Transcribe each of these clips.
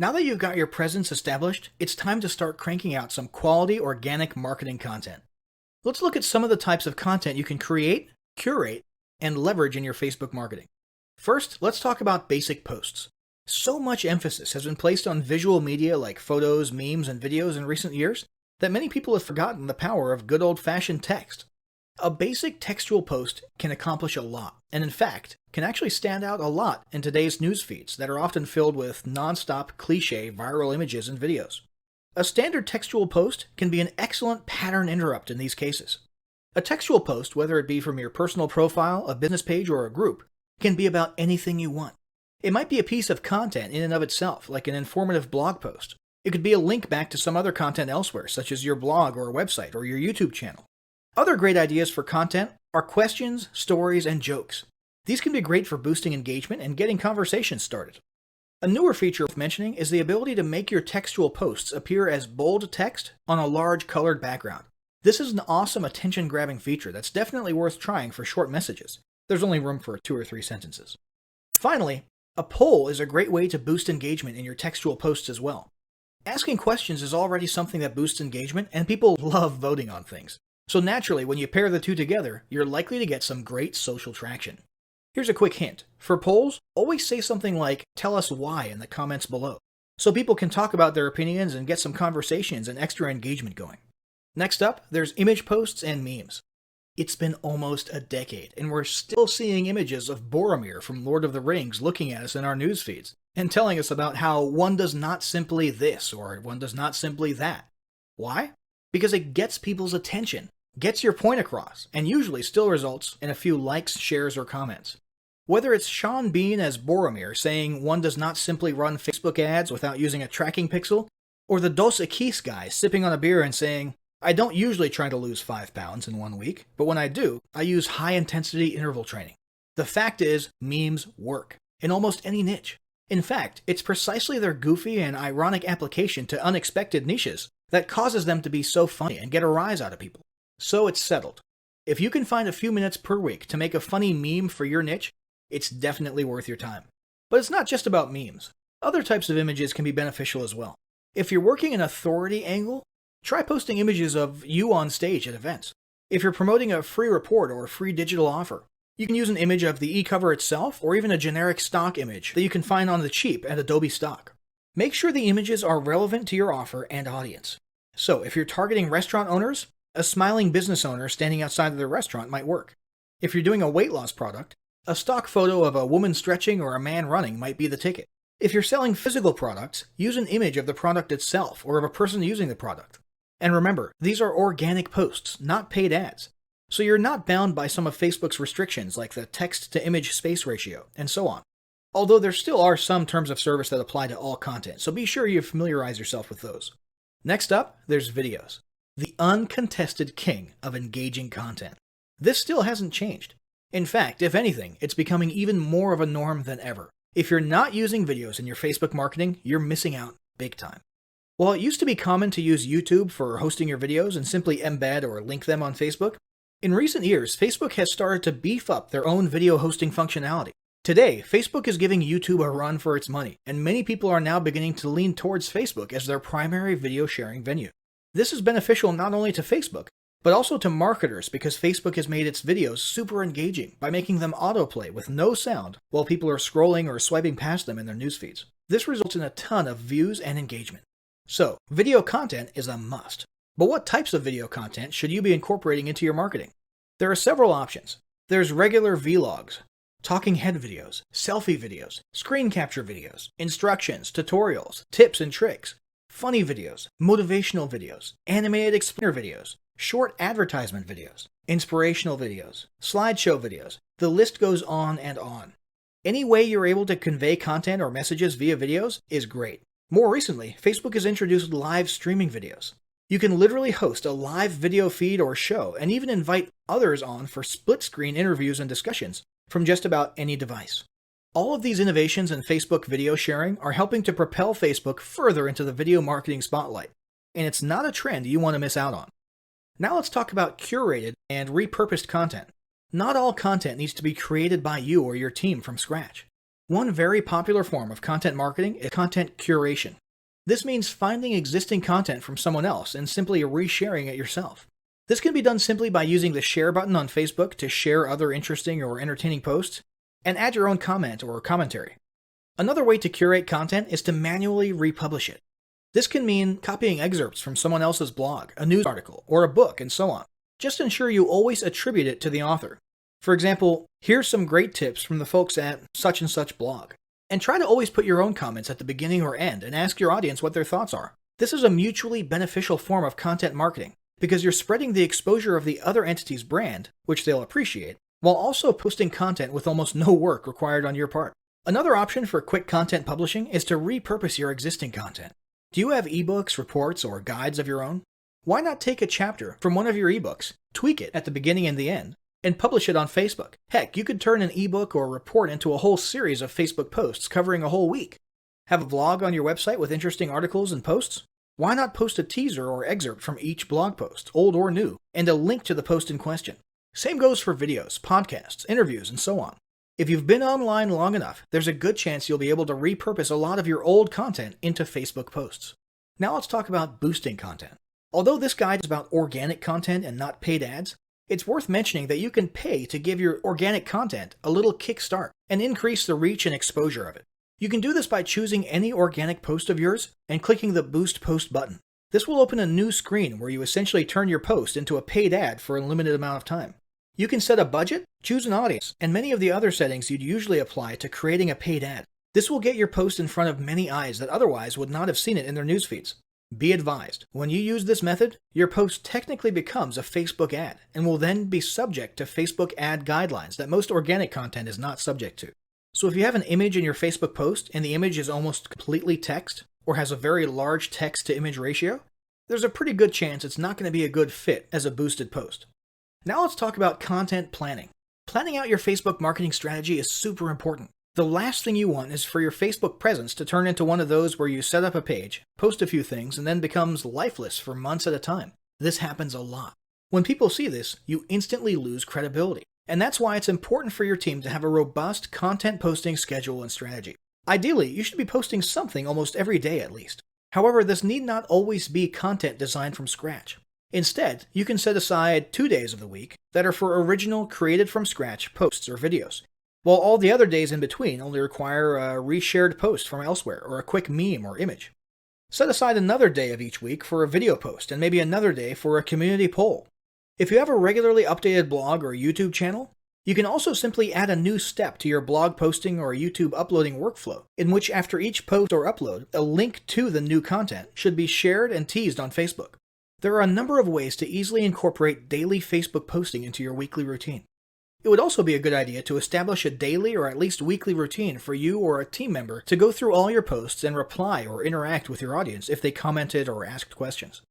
Now that you've got your presence established, it's time to start cranking out some quality organic marketing content. Let's look at some of the types of content you can create, curate, and leverage in your Facebook marketing. First, let's talk about basic posts. So much emphasis has been placed on visual media like photos, memes, and videos in recent years that many people have forgotten the power of good old-fashioned text. A basic textual post can accomplish a lot, and in fact, can actually stand out a lot in today's news feeds that are often filled with non-stop cliché viral images and videos. A standard textual post can be an excellent pattern interrupt in these cases. A textual post, whether it be from your personal profile, a business page, or a group, can be about anything you want. It might be a piece of content in and of itself, like an informative blog post. It could be a link back to some other content elsewhere, such as your blog or a website or your YouTube channel. Other great ideas for content are questions, stories, and jokes. These can be great for boosting engagement and getting conversations started. A newer feature worth mentioning is the ability to make your textual posts appear as bold text on a large colored background. This is an awesome attention-grabbing feature that's definitely worth trying for short messages. There's only room for 2 or 3 sentences. Finally, a poll is a great way to boost engagement in your textual posts as well. Asking questions is already something that boosts engagement, and people love voting on things. So naturally, when you pair the two together, you're likely to get some great social traction. Here's a quick hint. For polls, always say something like, "Tell us why" in the comments below, so people can talk about their opinions and get some conversations and extra engagement going. Next up, there's image posts and memes. It's been almost a decade, and we're still seeing images of Boromir from Lord of the Rings looking at us in our news feeds, and telling us about how one does not simply this, or one does not simply that. Why? Because it gets people's attention, gets your point across, and usually still results in a few likes, shares, or comments. Whether it's Sean Bean as Boromir saying one does not simply run Facebook ads without using a tracking pixel, or the Dos Equis guy sipping on a beer and saying, "I don't usually try to lose 5 pounds in 1 week, but when I do, I use high-intensity interval training." The fact is, memes work in almost any niche. In fact, it's precisely their goofy and ironic application to unexpected niches that causes them to be so funny and get a rise out of people. So it's settled. If you can find a few minutes per week to make a funny meme for your niche, it's definitely worth your time. But it's not just about memes. Other types of images can be beneficial as well. If you're working an authority angle, try posting images of you on stage at events. If you're promoting a free report or a free digital offer, you can use an image of the e-cover itself or even a generic stock image that you can find on the cheap at Adobe Stock. Make sure the images are relevant to your offer and audience. So if you're targeting restaurant owners, a smiling business owner standing outside of their restaurant might work. If you're doing a weight loss product, a stock photo of a woman stretching or a man running might be the ticket. If you're selling physical products, use an image of the product itself or of a person using the product. And remember, these are organic posts, not paid ads. So you're not bound by some of Facebook's restrictions like the text-to-image space ratio, and so on. Although there still are some terms of service that apply to all content, so be sure you familiarize yourself with those. Next up, there's videos. The uncontested king of engaging content. This still hasn't changed. In fact, if anything, it's becoming even more of a norm than ever. If you're not using videos in your Facebook marketing, you're missing out big time. While it used to be common to use YouTube for hosting your videos and simply embed or link them on Facebook, in recent years, Facebook has started to beef up their own video hosting functionality. Today, Facebook is giving YouTube a run for its money, and many people are now beginning to lean towards Facebook as their primary video sharing venue. This is beneficial not only to Facebook, but also to marketers because Facebook has made its videos super engaging by making them autoplay with no sound while people are scrolling or swiping past them in their news feeds. This results in a ton of views and engagement. So, video content is a must. But what types of video content should you be incorporating into your marketing? There are several options. There's regular vlogs, talking head videos, selfie videos, screen capture videos, instructions, tutorials, tips and tricks, funny videos, motivational videos, animated explainer videos, short advertisement videos, inspirational videos, slideshow videos. The list goes on and on. Any way you're able to convey content or messages via videos is great. More recently, Facebook has introduced live streaming videos. You can literally host a live video feed or show and even invite others on for split-screen interviews and discussions from just about any device. All of these innovations in Facebook video sharing are helping to propel Facebook further into the video marketing spotlight, and it's not a trend you want to miss out on. Now let's talk about curated and repurposed content. Not all content needs to be created by you or your team from scratch. One very popular form of content marketing is content curation. This means finding existing content from someone else and simply resharing it yourself. This can be done simply by using the share button on Facebook to share other interesting or entertaining posts and add your own comment or commentary. Another way to curate content is to manually republish it. This can mean copying excerpts from someone else's blog, a news article, or a book, and so on. Just ensure you always attribute it to the author. For example, here's some great tips from the folks at such and such blog. And try to always put your own comments at the beginning or end and ask your audience what their thoughts are. This is a mutually beneficial form of content marketing because you're spreading the exposure of the other entity's brand, which they'll appreciate, while also posting content with almost no work required on your part. Another option for quick content publishing is to repurpose your existing content. Do you have ebooks, reports, or guides of your own? Why not take a chapter from one of your ebooks, tweak it at the beginning and the end, and publish it on Facebook? Heck, you could turn an ebook or report into a whole series of Facebook posts covering a whole week. Have a blog on your website with interesting articles and posts? Why not post a teaser or excerpt from each blog post, old or new, and a link to the post in question? Same goes for videos, podcasts, interviews, and so on. If you've been online long enough, there's a good chance you'll be able to repurpose a lot of your old content into Facebook posts. Now let's talk about boosting content. Although this guide is about organic content and not paid ads, it's worth mentioning that you can pay to give your organic content a little kickstart and increase the reach and exposure of it. You can do this by choosing any organic post of yours and clicking the Boost Post button. This will open a new screen where you essentially turn your post into a paid ad for a limited amount of time. You can set a budget, choose an audience, and many of the other settings you'd usually apply to creating a paid ad. This will get your post in front of many eyes that otherwise would not have seen it in their news feeds. Be advised, when you use this method, your post technically becomes a Facebook ad and will then be subject to Facebook ad guidelines that most organic content is not subject to. So if you have an image in your Facebook post and the image is almost completely text or has a very large text-to-image ratio, there's a pretty good chance it's not going to be a good fit as a boosted post. Now let's talk about content planning. Planning out your Facebook marketing strategy is super important. The last thing you want is for your Facebook presence to turn into one of those where you set up a page, post a few things, and then becomes lifeless for months at a time. This happens a lot. When people see this, you instantly lose credibility. And that's why it's important for your team to have a robust content posting schedule and strategy. Ideally, you should be posting something almost every day at least. However, this need not always be content designed from scratch. Instead, you can set aside 2 days of the week that are for original, created from scratch posts or videos, while all the other days in between only require a reshared post from elsewhere or a quick meme or image. Set aside another day of each week for a video post and maybe another day for a community poll. If you have a regularly updated blog or YouTube channel, you can also simply add a new step to your blog posting or YouTube uploading workflow, in which after each post or upload, a link to the new content should be shared and teased on Facebook. There are a number of ways to easily incorporate daily Facebook posting into your weekly routine. It would also be a good idea to establish a daily or at least weekly routine for you or a team member to go through all your posts and reply or interact with your audience if they commented or asked questions.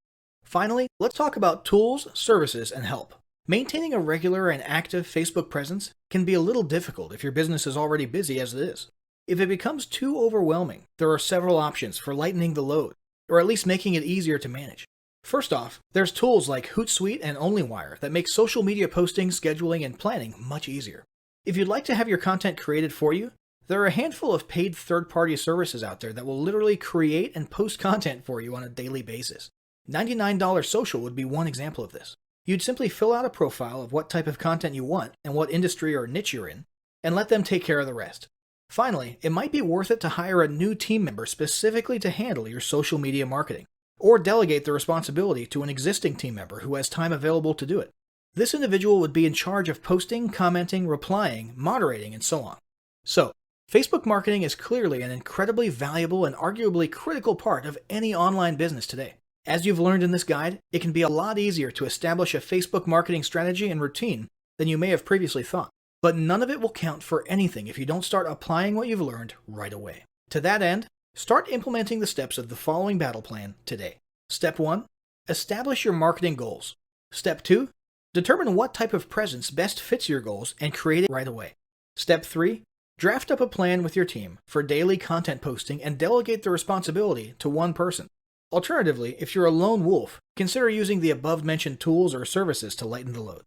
Finally, let's talk about tools, services, and help. Maintaining a regular and active Facebook presence can be a little difficult if your business is already busy as it is. If it becomes too overwhelming, there are several options for lightening the load, or at least making it easier to manage. First off, there's tools like Hootsuite and OnlyWire that make social media posting, scheduling, and planning much easier. If you'd like to have your content created for you, there are a handful of paid third-party services out there that will literally create and post content for you on a daily basis. $99 Social would be one example of this. You'd simply fill out a profile of what type of content you want and what industry or niche you're in, and let them take care of the rest. Finally, it might be worth it to hire a new team member specifically to handle your social media marketing, or delegate the responsibility to an existing team member who has time available to do it. This individual would be in charge of posting, commenting, replying, moderating, and so on. So, Facebook marketing is clearly an incredibly valuable and arguably critical part of any online business today. As you've learned in this guide, it can be a lot easier to establish a Facebook marketing strategy and routine than you may have previously thought. But none of it will count for anything if you don't start applying what you've learned right away. To that end, start implementing the steps of the following battle plan today. Step 1. Establish your marketing goals. Step 2. Determine what type of presence best fits your goals and create it right away. Step 3. Draft up a plan with your team for daily content posting and delegate the responsibility to one person. Alternatively, if you're a lone wolf, consider using the above-mentioned tools or services to lighten the load.